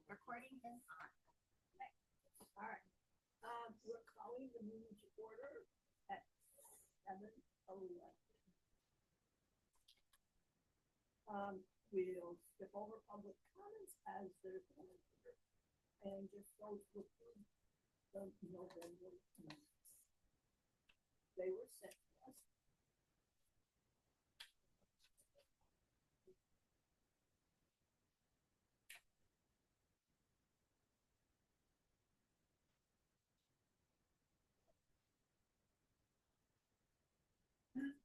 Recording is on. Okay. All right. We're calling the meeting to order at 7:11. We'll skip over public comments as there's one here, and just go through the November minutes. They were sent to us.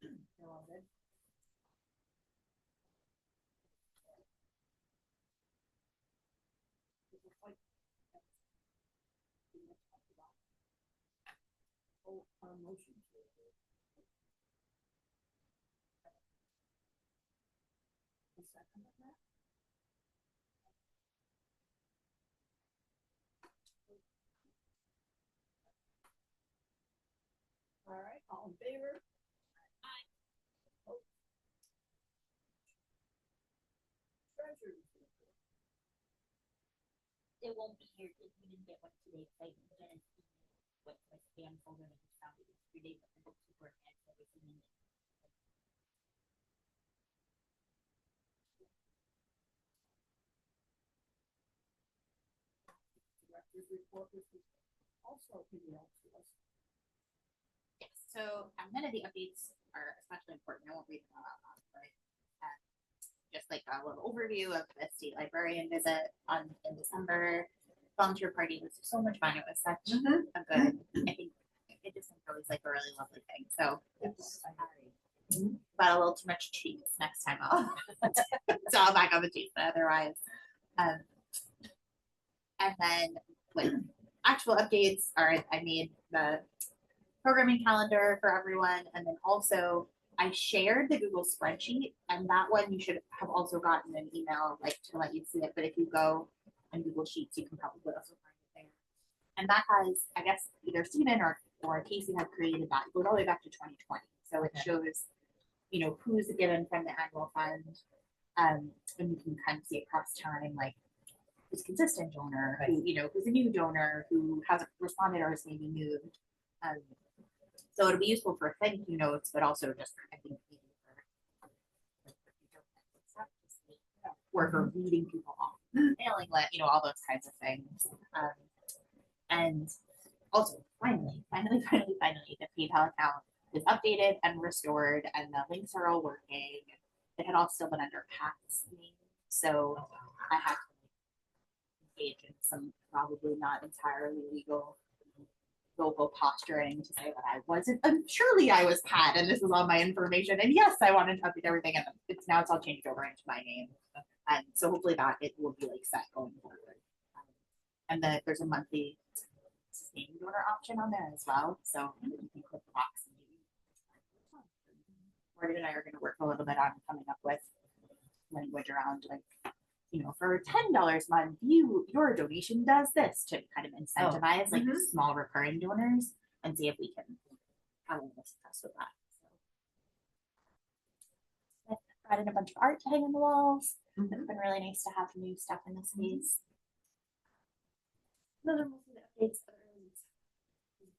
They're all good. Motion to a second of that. All right, all in favor? Aye. Oh. Treasurer's report. It won't be here if we didn't get one today. I didn't what my spam folder and just found it yesterday, but the bookkeeper had everything in it. Director's report, which was also emailed to us. Yes, so none of the updates are especially important. I won't read them all out loud, but just like a little overview of the state librarian visit in December. Volunteer party was so much fun. It was such a good, I think it just was like a really lovely thing. So but a little too much cheese next time off. So I'll back up with cheese, but otherwise. And then with actual updates are I made the programming calendar for everyone, and then also I shared the Google spreadsheet, and that one you should have also gotten an email like to let you see it. But if you go on Google Sheets, you can probably also find it there. And that has, I guess, either Stephen or Casey have created that. It goes all the way back to 2020, so it shows, who's given from the annual fund, and you can kind of see across time, like who's a consistent donor, who who's a new donor, who hasn't responded or is maybe new. So it'll be useful for thank you notes, but also just I think for reading people off, mailing, all those kinds of things. And also, finally, the PayPal account is updated and restored, and the links are all working. It had all still been under Pat's name, so I had to engage in some probably not entirely legal vocal posturing to say that I wasn't. Surely I was Pat, and this is all my information. And yes, I wanted to update everything, and it's all changed over into my name. And so hopefully that it will be like set going forward. And then there's a monthly sustained donor option on there as well. So you can click the box. Morgan and I are going to work a little bit on coming up with language around for $10 a month, your donation does this to kind of incentivize small recurring donors and see if we can have a little success with that. So I've brought in a bunch of art to hang on the walls. It's been really nice to have new stuff in this space. Another updates.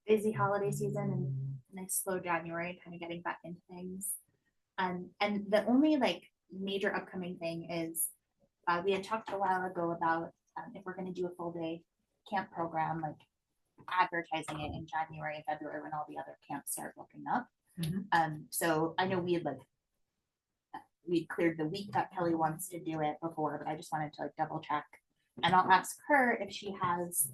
Busy holiday season and nice slow January, kind of getting back into things. And the only major upcoming thing is we had talked a while ago about if we're going to do a full day camp program, advertising it in January and February when all the other camps start looking up. So I know we'd cleared the week that Kelly wants to do it before, but I just wanted to double check. And I'll ask her if she has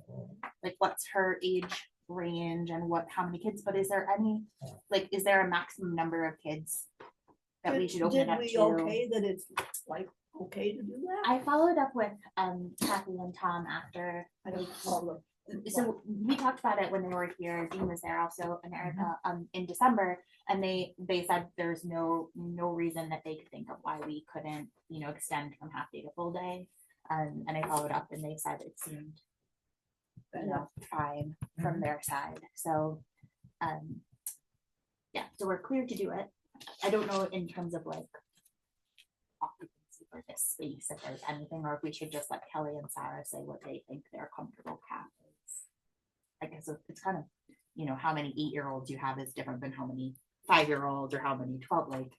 what's her age range and how many kids, but is there any is there a maximum number of kids that we should open it up to? Okay that it's okay to do that? I followed up with Kathy and Tom after. So we talked about it when they were here. Dean was there also, and Erica in December, and they said there's no reason that they could think of why we couldn't extend from half day to full day. And I followed up, and they said it seemed fine from their side. So yeah, so we're clear to do it. I don't know in terms of occupancy for this space, if there's anything, or if we should just let Kelly and Sarah say what they think their comfortable cap is. I guess it's kind of, you know, how many 8-year-olds you have is different than how many 5-year-olds or how many 12, like.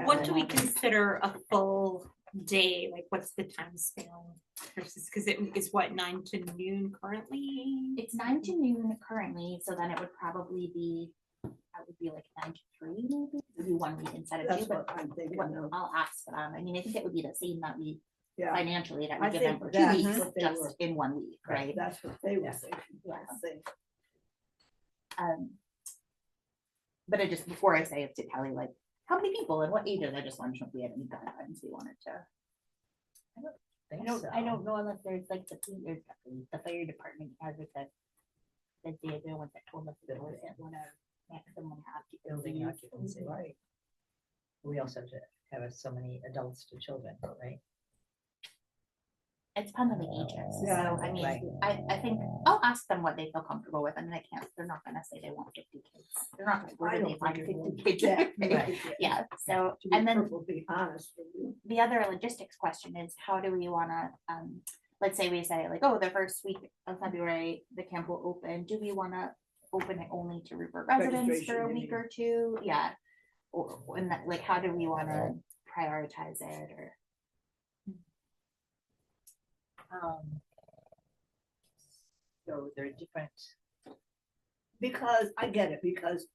What do we consider a full day? Like, what's the time span versus, because it is what, 9 to noon currently? It's 9 to noon currently, so then it would probably be, that would be like 9 to 3 maybe. It would be 1 week instead of 2, That's but what I'm thinking what, of. I'll ask them. I mean, I think it would be the same that we Yeah, financially that I we give them think for 2 that's weeks, what they just were- in 1 week, right? that's what they were Yeah. thinking, Yeah. I think. But I just, before I say it to Kelly, like, how many people and what ages, I just wanted to know if we had any guidelines we wanted to. I don't know unless there's like the fire department has it that they're the ones that told us that was what our maximum Building occupancy. occupancy. Right. We also have to have so many adults to children, right? It's depends on the ages. Yeah, So I mean, right. I think I'll ask them what they feel comfortable with. I mean, they're not gonna say they want 50 kids. They're not gonna, where I do they don't find think it 50 would. kids? Yeah, Right. Yeah, so, To be and then perfectly honest with you. the other logistics question is how do we wanna, let's say we say like, oh, the first week of February, the camp will open. Do we wanna open it only to Rupert residents for a Registration, you week mean. or two? Yeah. Or, and that, like, how do we wanna prioritize it or? So there are different, Because I get it, because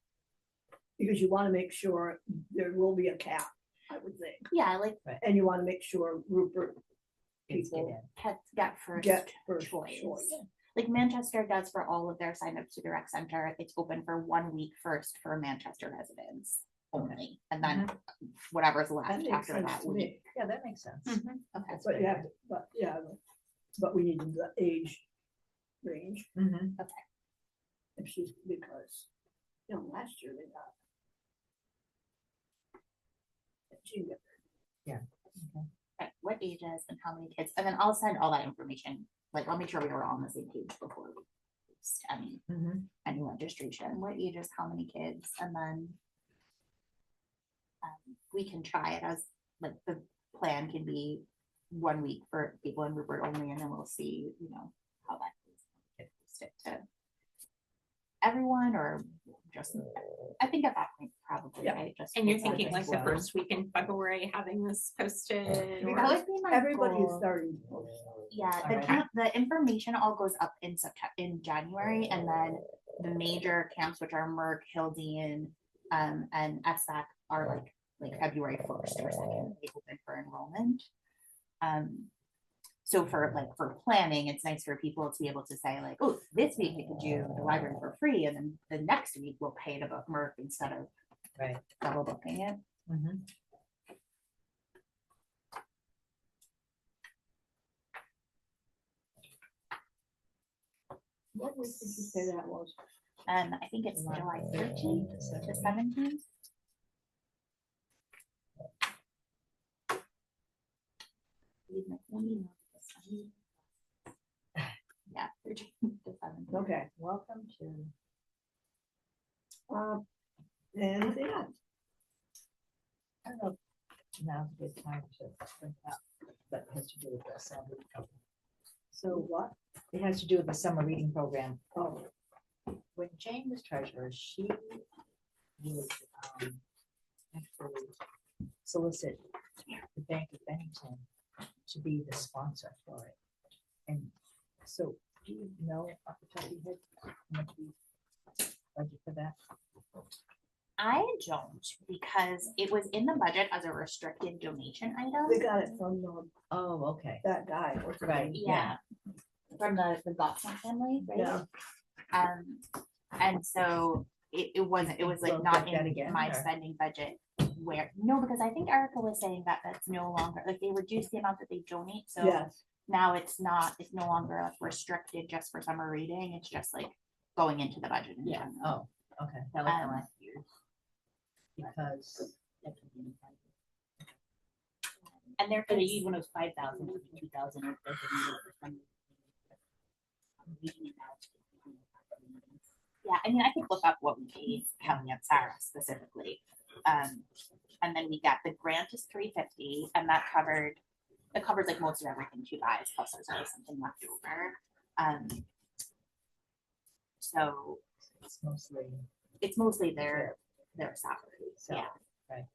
you want to make sure there will be a cap, I would think. Yeah, like And you want to make sure Rupert kids get people in. pets get first get first choice. choice. Like Manchester does for all of their signups to the rec center. It's open for 1 week first for Manchester residents only, and then whatever's That left makes after sense that to week. me. Yeah, that makes sense. Okay. But you have, but yeah, but we need the age range. Mm-hmm. If she's, because, you know, last year they got. She got- Okay, what ages and how many kids, and then I'll send all that information. Like, I'll make sure we were all on the same page before we post Mm-hmm. any registration. What ages, how many kids, and then we can try it as like the plan can be 1 week for people in Rupert only, and then we'll see, you know, how that goes. Stick to everyone or just, I think at that point probably, Yeah. right? Just And you're for thinking like the Wow. first week in February, having this posted? that or- would be my Everybody is goal. starting. to post. Yeah, the Alright. camp, the information all goes up in September, in January, and then the major camps, which are Merck, Hildene, and SBAC are like February 1st or 2nd, they open for enrollment. So for planning, it's nice for people to be able to say like, oh, this week we could do the library for free, and then the next week we'll pay to book Merck instead of Right. double booking it. Mm-hmm. What week did you say that was? And I think it's July 13th to 17th. Yeah, 13th to 17th. Okay. Welcome to. Anything else? I don't know. if Now's a good time to bring up, that has to do with the summer reading program. So what? It has to do with the summer reading program. Oh, When Jane was treasurer, she would actually solicit the Bank of Bennington to be the sponsor for it. And so, do you know off the top of your head how much we budget for that? I don't, because it was in the budget as a restricted donation they item. got it from Oh, okay. that guy. what's his Right. name? Yeah, from the Gosling family, right? Yeah. And so it wasn't, it was like We'll not get that in again, my or- spending budget where, no, because I think Erica was saying that that's no longer, like they reduced the amount that they donate, so Yes, now it's no longer like restricted just for summer reading, it's just like going into the budget in Yeah. general. Oh, okay. That was the last year. Because And they're For the kids- E one was 5,000, 2,000 or yeah, I mean, I could look up what we paid Kelly and Sarah specifically. and then we get the grant is $350, and it covers like most of everything she buys, plus there's always something left over. So It's mostly it's mostly their salary. So, Yeah. right.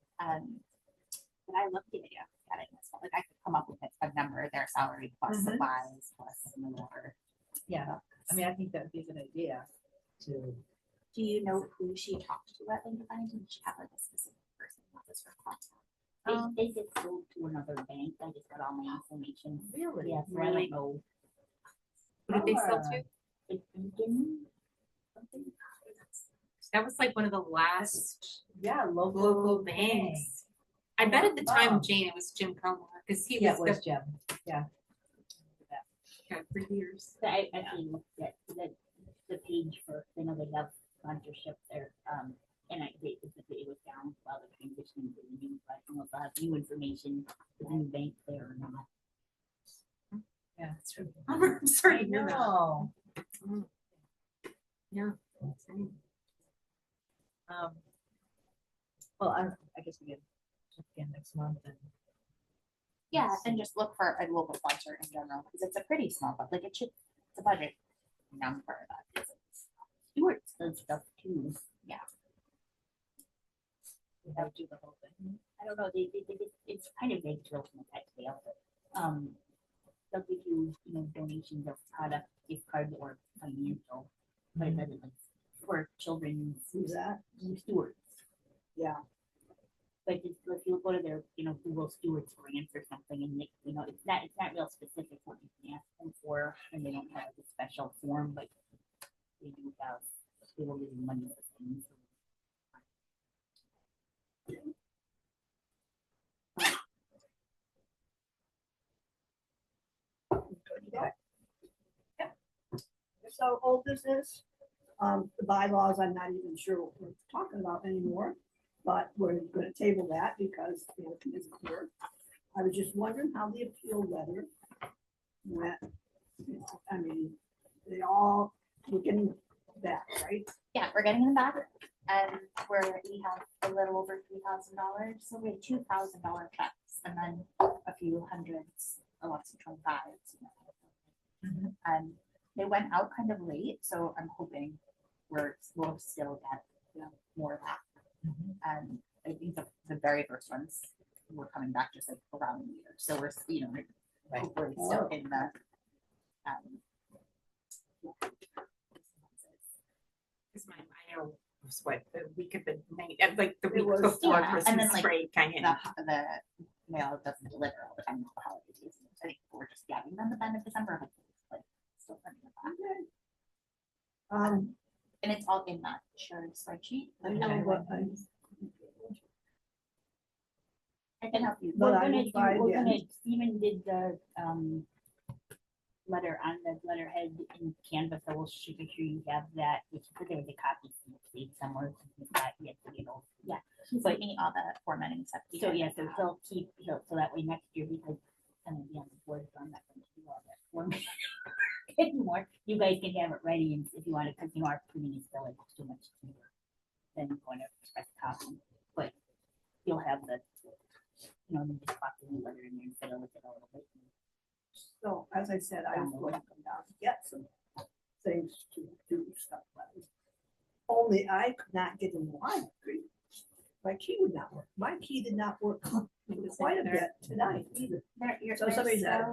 But I love the idea of getting this one. Like I could come up with a number, their salary plus Mhm. supplies plus whatever. Yeah, I mean, I think that'd be a good idea to, Do you know who she talked to at Bank of Bennington? Did she have like a specific person that was her contact? They just sold to another bank. I just got all my information. really? Yeah, so I don't know. Who did they sell to? It's Beacon, something. That was like one of the last Yeah, local banks. I bet at the time, Oh. Jane, it was Jim Comer, because he Yeah, was it was the Jim, yeah. for years. So I actually looked at the page for, I know they have sponsorship there, and it was down while they're transitioning to the new, but I don't know if I have new information, the new bank there or not. Yeah, that's true. I'm sorry to hear that. No. Yeah. Well, I guess we can check again next month and. Yeah, and just look for a local sponsor in general because it's a pretty small, but like it's a budget number that is. Stewart's does stuff too. We have to do the whole thing. I don't know, it's kind of vague to from the tax sale, but, they'll give you, donations of product, gift cards or financial, but it doesn't like for children's Who's that? stewards. Yeah. But just, if you go to their, Google stewards grants or something and it's not real specific what you can ask them for, and they don't have a special form, but they do have, they will give you money for things. So old business, the bylaws, I'm not even sure what we're talking about anymore, but we're gonna table that because Anthony isn't here. I was just wondering how the appeal letter went. I mean, they all, we're getting that, right? Yeah, we're getting them back, and we have a little over $3,000. So we have $2,000 checks, and then a few hundreds, lots of 25s. Mhm. And they went out kind of late, so I'm hoping we'll still get more of that. Mhm. And I think the very first ones were coming back just like around the year, so we're Right. hopefully still in the Because I know it was what, the week of the night, like the It week was, before yeah, and Christmas then, like, break, kind of. the mail doesn't deliver all the time with the holiday season. I think we're just getting them at the end of December, but still sending them back. Okay. And it's all in that shared spreadsheet. I know, but I can help you. But I will try again. Stephen did the, letter on the letterhead in Canvas, so we'll make sure you have that, which, but there was a copy saved somewhere. Yeah, He sent me all the formatting stuff. so yeah, so he'll keep, so that way next year, because I'm gonna be on the board, so I'm not gonna do all that format anymore. You guys can have it ready, and if you want to, because our printing is still like too much to do. Then you're going to express copy, but you'll have the, you just pop the new letter in there and fiddle with it a little bit. So, as I said, I was going to come down to get some things to do stuff with. Only I could not get in the library. My key would not work. My key did not work quite a bit tonight either. So somebody said,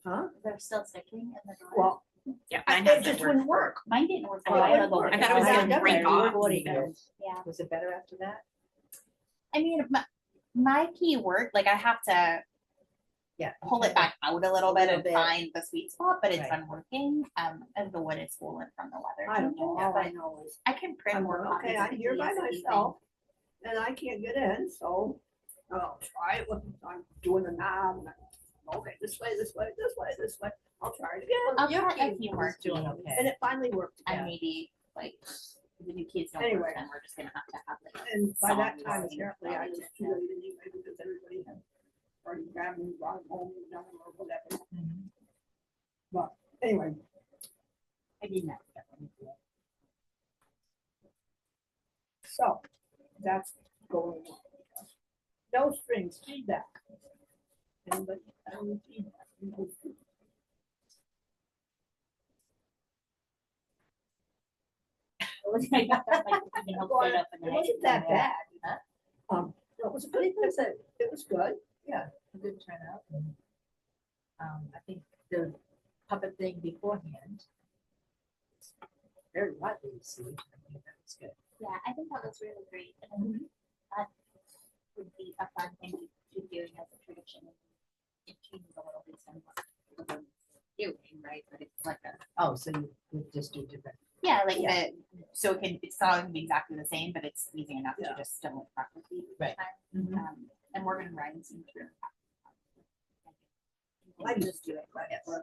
huh? They're still sticking in the drawer. Well, Yeah, it mine hasn't just worked. wouldn't work. Mine didn't work. Oh, it wouldn't ago. work. I thought it was Yeah, gonna break definitely. off. Yeah. Was it better after that? I mean, my key worked. Like I have to Yeah. pull it back out a little bit and bit. find the sweet spot, but it's Right. been working. And the wood is swollen from the weather. I don't know. changes, All I but know is I can print I'm more going, copies. okay, of I'm the here by keys if you myself and I can't get in, so I'll try it with, I'm doing the knob. and Okay, this way, this way, this way, this way. I'll try it again. I'll Your try a key few was more doing keys. okay. And it finally worked. And Yeah. maybe like the new keys don't Anyway. work, then we're just gonna have to have like And by that songs time, and apparently, I was songs, too yeah. late anyway because everybody had already grabbed me, brought them home, and done or whatever. Mhm. But anyway, I did not. Get one. so that's going on. No strings, feedback. Anybody have any feedback? No strings. I got that, like, you can help Well, set up and It then I wasn't can- that bad. Huh? It was a good, it was good. Yeah, a good turnout. And, I think the puppet thing beforehand, very widely received. I think that was good. Yeah, I think that was really great. And I think that would be a fun thing to keep doing as a tradition. It changes a little based on what we're doing, right? But it's like a, Oh, so you just do different. yeah, like Yeah. so it can, it's not gonna be exactly the same, but it's easy enough Yeah. to just still look practically. Right. And Morgan and Ryan seem to. I just do it. Right? Yes. Oh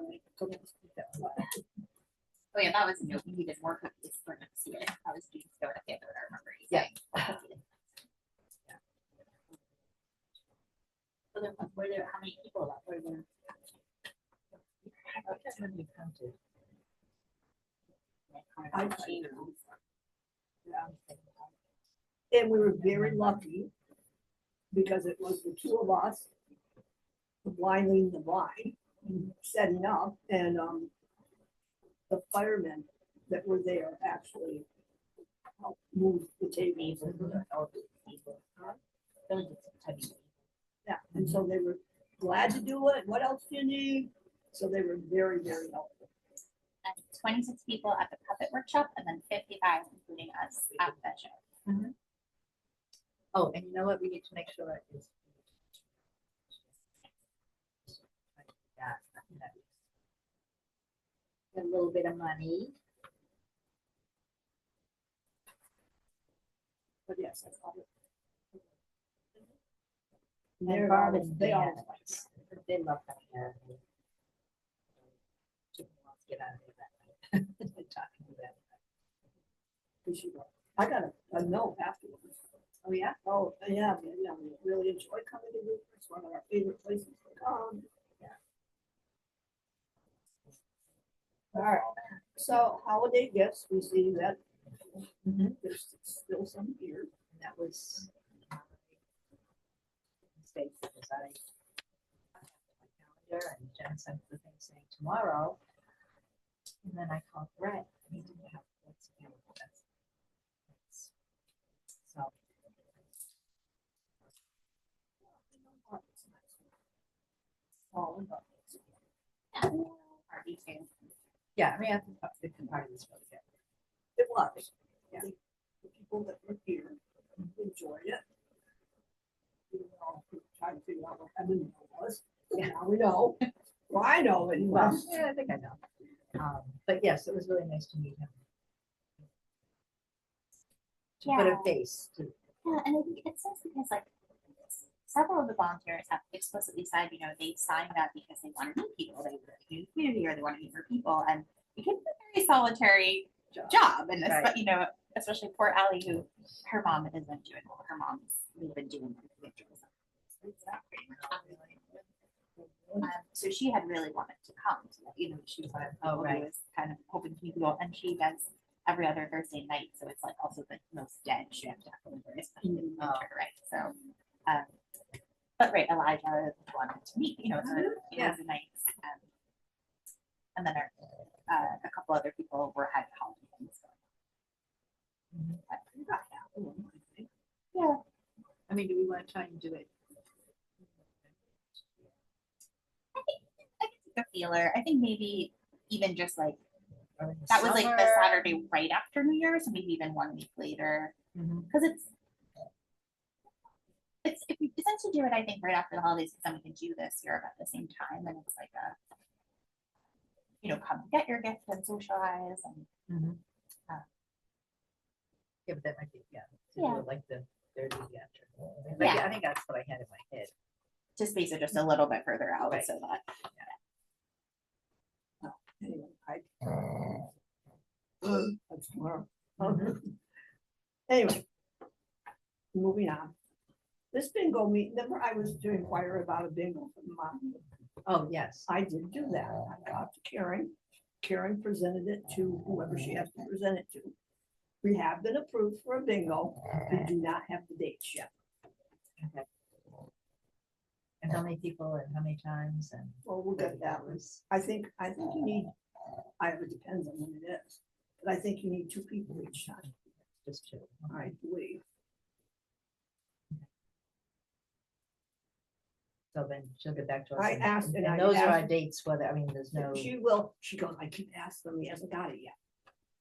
yeah, that was no, he did more cookies for next year. That was Jean's go to the other, I remember you Yeah. saying. So there, were there, how many people that were there? I guess when you counted. I- And we were very lucky because it was the two of us, the blind leading the blind, setting up, and the firemen that were there actually helped move the tables. Yeah, and so they were glad to do it. What else do you need? So they were very, very helpful. And 26 people at the puppet workshop and then 55, including us at the show. Oh, and you know what? We need to make sure that is. A little bit of money. But yes, that's all. And They're Barb always- and they Dan, always like they love coming here. Chicken wants to get out of here that night. They're talking to them. we should go. I got a note afterwards. Oh, yeah? Oh, yeah, we really enjoy coming to Newport. It's one of our favorite places to come. All right, so holiday gifts, we see that there's still some here. And that was mistake because I have my calendar and Jen sent the thing saying tomorrow. And then I called Brett and he didn't have what's available. So. Oh, and buckets. Party too. Yeah, I mean, I think that's the part of this really good. It was. Yeah. The people that were here enjoyed it. Even though we tried to figure out what Evan was. Yeah. Now we know. Well, I know it Well, was. yeah, I think I know. But yes, it was really nice to meet him. To put a Yeah. face to. Yeah, and I think it's nice because like several of the volunteers have explicitly said, you know, they signed up because they want to meet people, they want to meet the community, or they want to meet more people, and it can be a very solitary job, and Right. you know, especially poor Allie, who her mom isn't doing well. Her mom's been doing individuals. So she had really wanted to come to that, you know, she was one of the Oh, people right. who was kind of hoping to meet people, and she does every other Thursday night, so it's like also the most dead shift happening, especially in Oh. winter, right? So, but right, Elijah wanted to meet, you know, so it Yeah. was a nice, and then a couple other people were had holiday things going on. But You got that one, I think. yeah, I mean, do we want to try and do it? I can take a feeler. I think maybe even just like Or in the that was like the summer? Saturday right after New Year's, so maybe even 1 week later. Mhm. Because it's if we decide to do it, I think right after the holidays, because then we can do this Europe at the same time, and it's like a, you know, come and get your gift and socialize, and Mhm. Uh, Yeah, but that might be, yeah. To Yeah. do it like the 30 after. But Yeah. yeah, I think that's what I had in my head. to space it just a little bit further out, Right. so that Anyway, that's tomorrow. Anyway, moving on. This bingo meet, remember I was to inquire about a bingo from Mom. Oh, yes. I did do that. I got to Karen. Karen presented it to whoever she has to present it to. We have been approved for a bingo. We do not have the dates yet. Okay. how many people and how many times and. Well, we'll get that one. I think you need, it depends on when it is, but I think you need 2 people each time, Just two. I believe. So then she'll get back to us. I asked, and I those are our asked- dates, whether, I mean, there's no, She will, she goes, I keep asking them, he hasn't got it yet.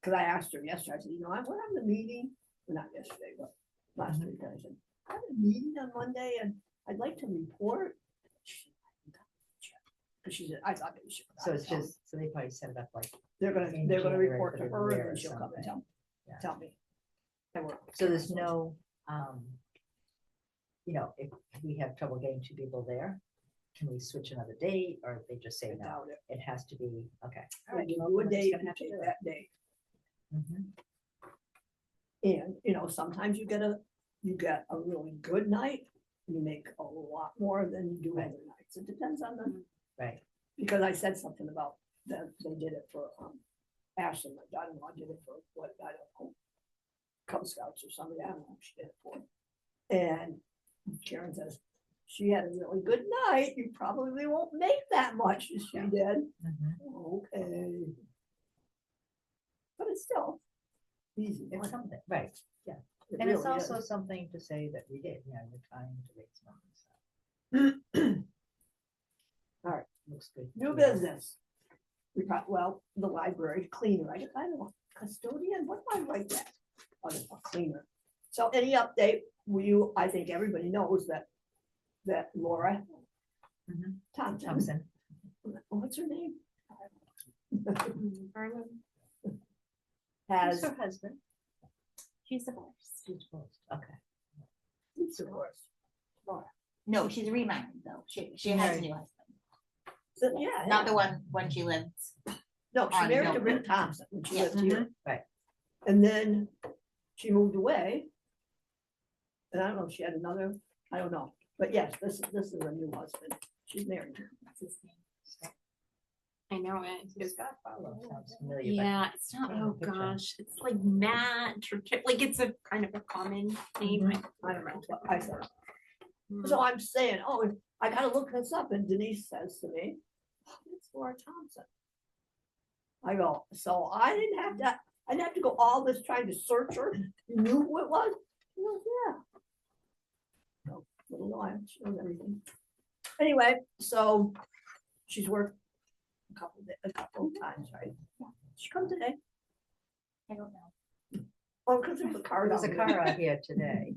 Cause I asked her yesterday, I said, we're having a meeting, well, not yesterday, but last week, I said, I have a meeting on Monday and I'd like to report. She said, "I haven't got it yet." Cause she said, I thought they should. so it's just, so they probably set it up like, They're gonna in report January to for the her and year then or she'll come and something. Yeah. tell me. And we're- so there's no, if we have trouble getting 2 people there, can we switch another date or they just say I no? doubt it. It has to be, okay. All They right, give well, you a we're just date gonna and have to take do it. that date. Mhm. And, sometimes you get a really good night, you make a lot more than you do Right. other nights. It depends on the, Right, because I said something about that, they did it for, Ashley, my daughter-in-law did it for what, I don't know, Cub Scouts or somebody, I don't know what she did it for. And Karen says, she had a really good night, you probably won't make that much as she did. mhm. Okay. But it's still easy. It's money. something, right, It and it's really also is. something to say that we did, we're trying to raise money, so. All right. Looks good. New Yeah. business. We got, well, the library cleaner, I don't know, custodian, what do I write that? Oh, a cleaner. So any update, I think everybody knows that Laura Mhm. Thompson, Thompson, what's her name? Who's Has, her husband, She's divorced. she's divorced, okay. it's divorced. No, she's remarried though. She has a Married. new husband. So, yeah. Not the one when she lived. No, she on married to Milton. Rick Thompson when she Yeah. lived here. Right. And then she moved away. And I don't know, if she had another, I don't know, but yes, this is a new husband. She's married. What's his name? I know it. His godfather sounds familiar, but Yeah, it's not, I don't oh know the picture. gosh, it's like Matt or like it's a kind of a common name. I don't know, what I thought. Mm. So I'm saying, oh, I gotta look this up, and Denise says to me, it's Laura Thompson. I go, so I didn't have to go all this trying to search her, you knew who it was? She goes, yeah. No, little lie, she knows everything. Anyway, so she's worked a couple of times, right? She come today, I don't know. oh, because there's a car There's a down there. car out here today.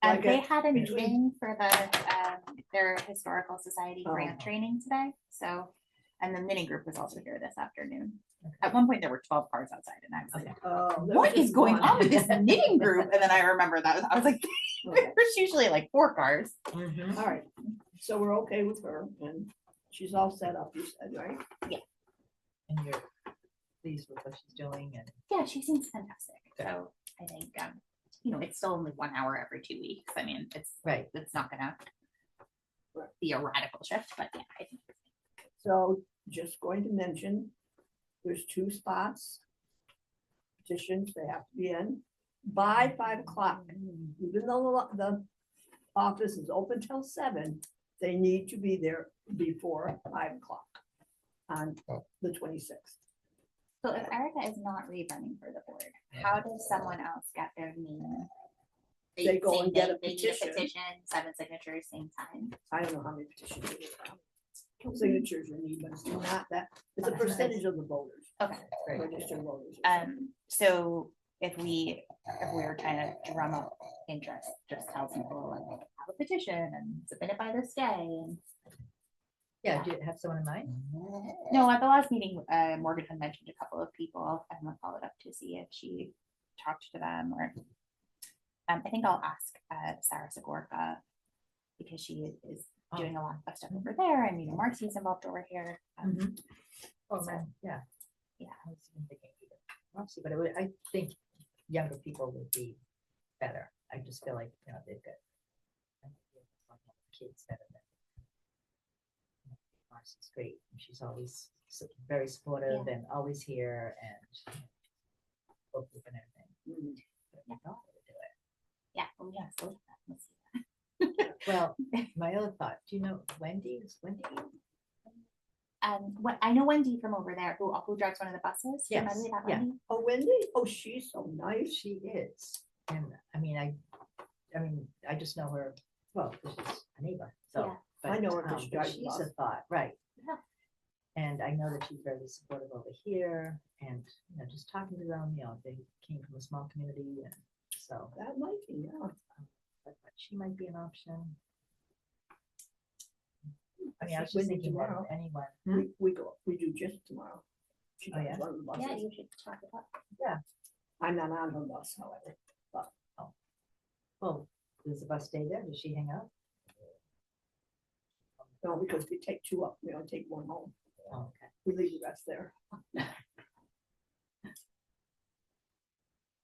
Like They it had a between- meeting for their historical society Oh. grant training today. So, and the knitting group was also here this afternoon. Okay. At one point, there were 12 cars outside, and I was like, Okay. Oh, there "What was is going one. on with this knitting group?" And then I remember that I was like, Okay. "There's usually like 4 cars." Mhm. All right, so we're okay with her, and she's all set up, you said, right? And you're pleased with what she's doing and. Yeah, she seems fantastic. Good. So I think it's still only 1 hour every 2 weeks. I mean, Right. it's not gonna be a radical shift, but yeah, I think So just going to mention, there's 2 spots. Petitions, they have to be in by 5 o'clock. Even though the office is open till 7, they need to be there before 5 o'clock on the 26th. so. If Erica is not rerunning for the board, how does someone else get their name? They go Same and get day, a they need petition. 7 signatures, same time. I don't know how many petitions they need. Signatures you need, but it's not that, it's a percentage of the voters, Okay. Great. registered voters. or something. So if we were trying to drum up interest, just tell people like have a petition and submit it by this day. And Yeah, do you have someone in mind? no, at the last meeting, Morgan had mentioned a couple of people. I'm gonna follow it up to see if she talked to them or. I think I'll ask Sarah Sigorka because she is doing a lot of stuff over there, and Marcy's involved over here. Oh, So- man, yeah. Yeah. I was even thinking either. I'll see, but I think younger people would be better. I just feel like, they've got kids that are. Marcy's great. and She's always very supportive and always here and open and everything. Mhm. But my daughter would do it. Yeah. Oh yeah. So let's see that. Well, my other thought, do you know Wendy? Is Wendy? What I know Wendy from over there who drives one of the buses. Yes, Remember that yeah. Wendy? Oh, Wendy, oh, she's so nice. She is. And I mean, I just know her, well, 'cause she's a neighbor, so. Yeah. I know her 'cause she but drives she's bus. a thought, right. Yeah. And I know that she's very supportive over here and, just talking to them, they came from a small community and so, That might be, yeah. but she might be an option. I mean, I was just Wendy thinking that tomorrow. if anyone, We do just tomorrow. She Oh, drives yeah? one of the buses. Yeah, you should talk about. I'm not on her bus, however. well, does the bus stay there? Does she hang out? No, because we take two up, we only take one home. Oh, okay. We leave the rest there.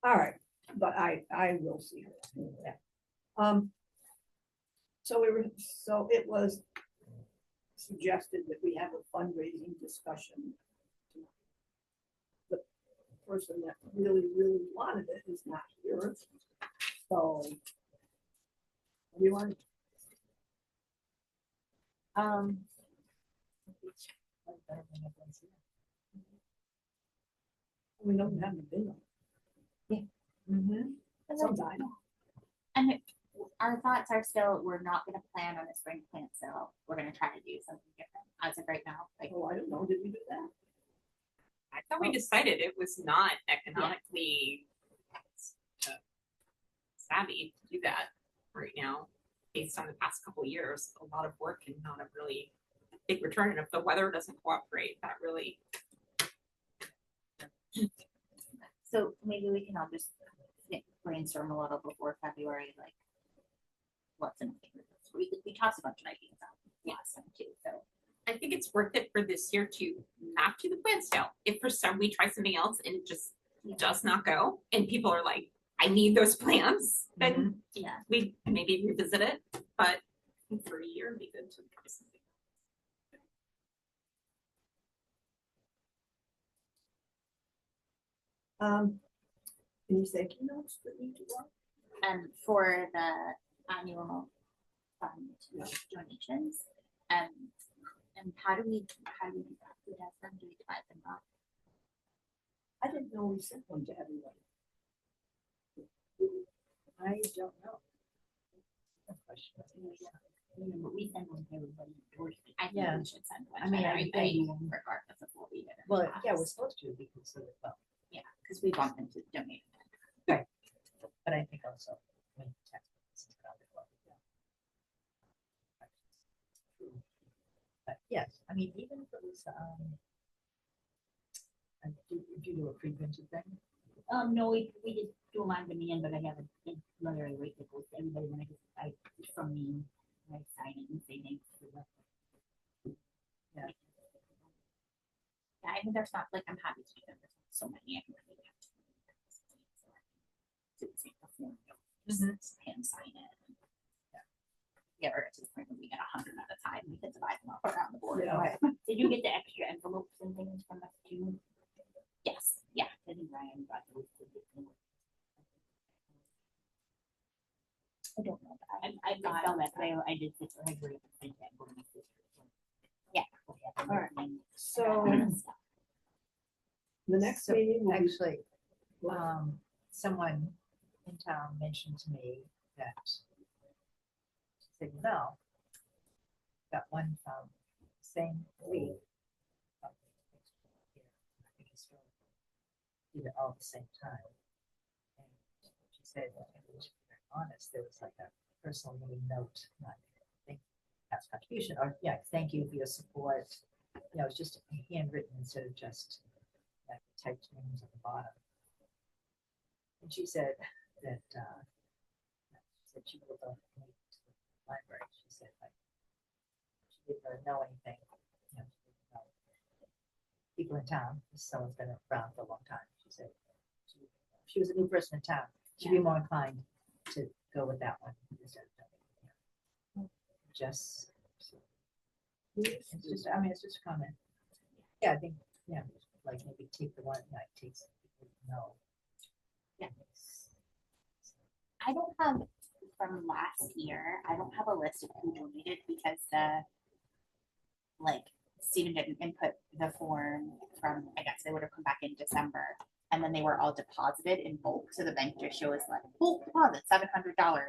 All right, but I will see her. Yeah. So it was suggested that we have a fundraising discussion. The person that really, really wanted it is not here. So. What do you want? We don't have the bill. Mm-hmm. Sometime. And our thoughts are still, we're not gonna plan on a spring plant sale. We're gonna try to do something different as of right now. Like, Oh, I don't know, did we do that? I thought we decided it was not economically savvy to do that right now, based on the past couple of years. A lot of work and not a really big return. And if the weather doesn't cooperate, that really. so maybe we can all just brainstorm a little before February, like what's in the we tossed a bunch of ideas out last time too. So I think it's worth it for this year to not do the plant sale. If for some we try something else and it just does not go, and people are like, I need those plants, then yeah. we maybe revisit it. But for a year, it'd be good to try something. Any thank you notes that need to go? For the annual donations, and how do we do that? Do we divide them up? I didn't know we sent one to everybody. I don't know. Good question. But we send one to everybody. I think Yeah. we should send one. I mean, regardless of what we did. Yeah, we're supposed to be considered, well, Because we want them to donate. but I think also. I mean, taxpayers is probably what we do. But yes, I mean, even if it was, do you do a pre-printed thing? No, we just do them on demand, but I have a literary rate that goes to everybody when I get from me, I sign it and say thanks for the. Yeah, I think there's not like I'm happy to do them. There's so many I can really have to just hand sign it. Yeah, or to the point where we get 100 at a time, we can divide them up around the board. Yeah. Did you get the extra envelopes and things from us too? Yes, yeah. I think Ryan got those. I don't know that. I just saw that, I did this, I agree with that. Yeah. All right. So So the next So, meeting will be. actually, someone in town mentioned to me that said, no, got one from same week. Did it all at the same time. And she said, well, if it was very honest, there was like a personal little note, not thank past contribution, or thank you for your support. It's just handwritten instead of just like typed names at the bottom. And she said that she will donate to the library. She said like she didn't really know anything. She didn't know people in town. Someone's been around for a long time. She said she was a new person in town. She'd be more inclined to go with that one instead of donating. Just it's just it's just a comment. Yeah, I think like maybe take the one take some people no. Yeah. I don't have from last year, I don't have a list of who donated because the like student didn't input the form from, I guess they would have come back in December. And then they were all deposited in bulk. So the bank just shows like bulk deposit, $700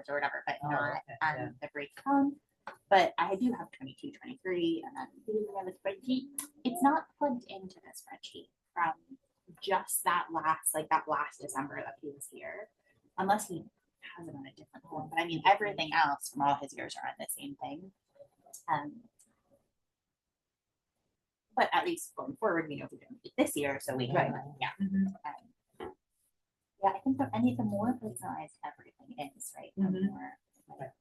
or whatever, but Oh, not okay, yeah. the breakdown. But I do have 22, 23, and then Do you have a spreadsheet? it's not plugged into the spreadsheet from just that last December that he was here, unless he has it on a different one. But I mean, everything else from all his years are on the same thing. But at least going forward, we know who did it this year, so we can, Right. yeah. Mhm. Yeah, I think that any the more personalized everything is, right? The Mhm. more, like- Right.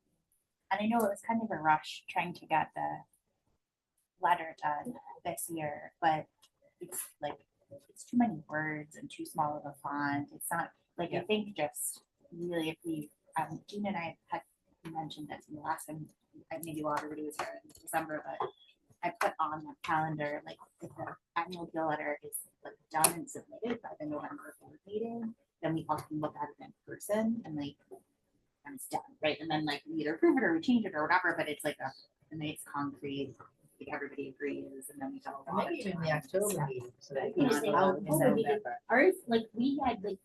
and I know it was kind of a rush trying to get the letter done this year, but it's like it's too many words and too small of a font. It's not like Yeah. I think just really if we Gina and I had mentioned this in the last time, maybe while everybody was here in December, but I put on the calendar like if the annual deal letter is like done and submitted by the November board meeting, then we all can look at it in person and like and it's done, right? And then like we either approve it or we change it or whatever, but it's like a nice concrete, like everybody agrees, and then we got a Or lot maybe of even the time. October meeting, so that Yeah. it's out in October meeting. November. Ours, like, we had a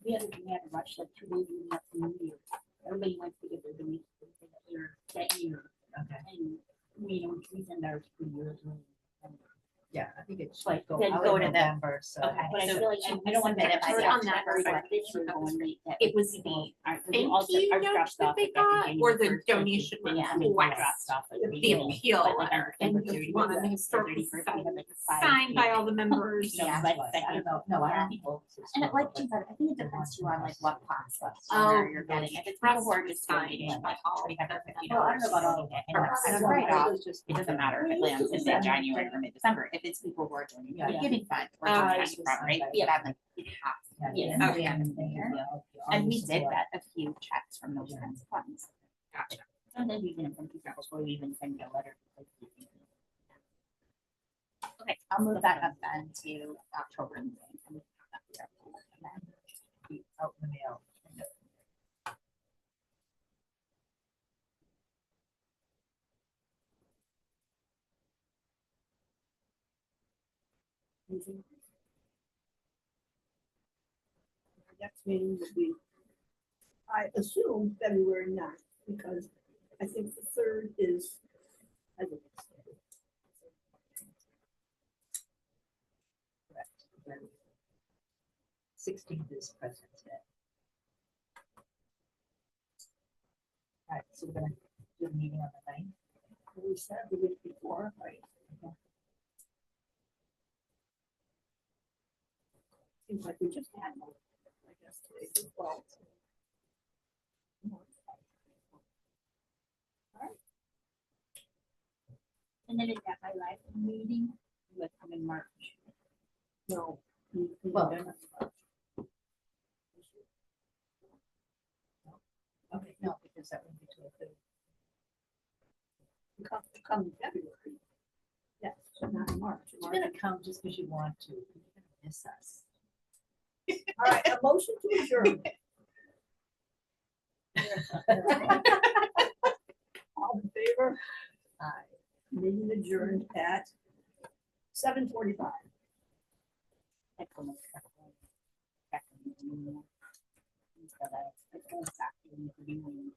rush like 2 days leading up to New Year. Everybody wants to get their donations that year, Okay, and, you know, we send ours 2 years. yeah, I think it should Like, go then out go in to the- November, so. Okay. But I So feel like, I don't want to submit it by get the on that January, side. but this year going late. that It was people the aren't- thank all the- you our note dropped that off they at got, January or the 1st, donation and then request. dropped off at The beginning. appeal But, like, on letter, and December the 30th, one on the or historical 31st, we society, have, like, 5 signed by pages. all the members. Yeah, Yeah. but I second. don't know, no, I Yeah. don't people. And it, like Jim said, I think it depends too on like what class Oh, you're getting. If it's trust people who are was just signed donating by like all $25 or the $50, Well, I don't know about all of and them. that's I kind of don't right know. off. It doesn't matter if it lands in Yeah. January or mid-December. If it's people who are donating Yeah. a giving fund or Okay. donating from, right? Yeah. That like it has to be Yeah. in Okay. there. And we did get a few checks from those kinds of funds. Gotcha. Sometimes even from people before we even send a letter. Okay, I'll move that up then to October meeting. And we can have that there. And then Out in the mail. Next meeting will be, I assume February 9th, because I think the 3rd is. Correct. 16th is President's Day. All right, so we're gonna do the meeting on the 9th. We said the week before, right? Seems like we just had one, I guess, today, the 12th. And then is that my last meeting? Would come in March. No. Well, okay, no, because that wouldn't be till the 3rd. Come in February. Yes, so not in March. You're gonna come just because you want to. You're gonna miss us. All right, a motion to adjourn. All in favor? Aye. Meeting adjourned at 7:45. Excellent. Excellent. So that's- that's going back to the beginning.